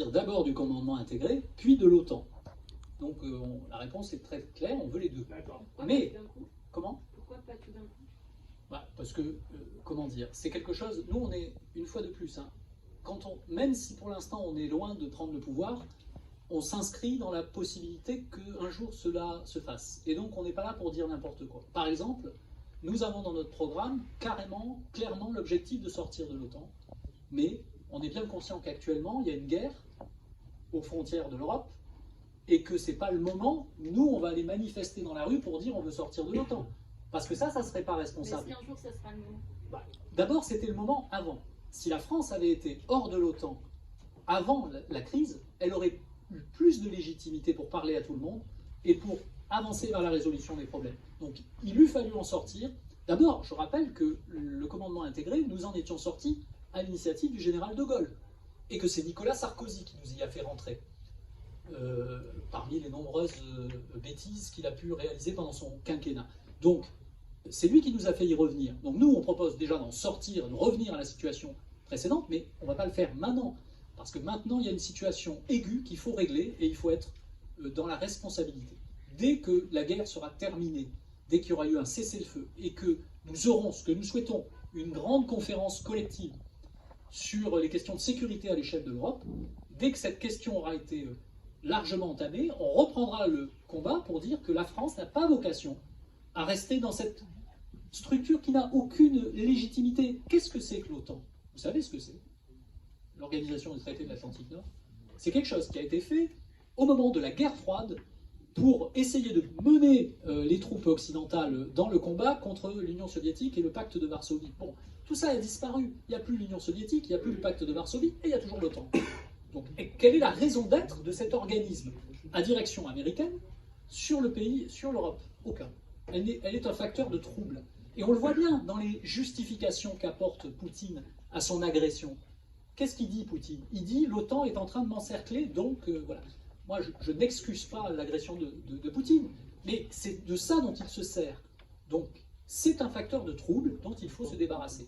D'abord du commandement intégré, puis de l'OTAN. Donc la réponse est très claire, on veut les deux. Mais, comment? Pourquoi pas tout d'un coup? Parce que, comment dire, c'est quelque chose, nous on est, une fois de plus, hein, même si pour l'instant on est loin de prendre le pouvoir, on s'inscrit dans la possibilité qu'un jour cela se fasse. Et donc on n'est pas là pour dire n'importe quoi. Par exemple, nous avons dans notre programme carrément, clairement l'objectif de sortir de l'OTAN. Mais on est bien conscient qu'actuellement il y a une guerre aux frontières de l'Europe et que c'est pas le moment, nous on va aller manifester dans la rue pour dire on veut sortir de l'OTAN. Parce que ça serait pas responsable. Mais est-ce qu'un jour ça sera le moment? D'abord c'était le moment avant. Si la France avait été hors de l'OTAN avant la crise, elle aurait eu plus de légitimité pour parler à tout le monde et pour avancer vers la résolution des problèmes. Donc il eût fallu en sortir. D'abord, je rappelle que le commandement intégré, nous en étions sortis à l'initiative du général de Gaulle, et que c'est Nicolas Sarkozy qui nous y a fait rentrer, parmi les nombreuses bêtises qu'il a pu réaliser pendant son quinquennat. Donc, c'est lui qui nous a fait y revenir. Donc nous, on propose déjà d'en sortir, de revenir à la situation précédente, mais on ne va pas le faire maintenant, parce que maintenant, il y a une situation aiguë qu'il faut régler, et il faut être dans la responsabilité. Dès que la guerre sera terminée, dès qu'il y aura eu un cessez-le-feu, et que nous aurons, ce que nous souhaitons, une grande conférence collective sur les questions de sécurité à l'échelle de l'Europe, dès que cette question aura été largement entamée, on reprendra le combat pour dire que la France n'a pas vocation à rester dans cette structure qui n'a aucune légitimité. Qu'est-ce que c'est que l'OTAN? Vous savez ce que c'est? L'Organisation du traité de l'Atlantique Nord. C'est quelque chose qui a été fait au moment de la guerre froide pour essayer de mener les troupes occidentales dans le combat contre l'Union soviétique et le pacte de Varsovie. Bon, tout ça a disparu. Il n'y a plus l'Union soviétique, il n'y a plus le pacte de Varsovie, et il y a toujours l'OTAN. Donc, quelle est la raison d'être de cet organisme à direction américaine sur le pays, sur l'Europe? Aucun. Elle est un facteur de trouble. Et on le voit bien dans les justifications qu'apporte Poutine à son agression. Qu'est-ce qu'il dit, Poutine? Il dit l'OTAN est en train de m'encercler, donc voilà. Moi, je n'excuse pas l'agression de Poutine, mais c'est de ça dont il se sert. Donc, c'est un facteur de trouble dont il faut se débarrasser.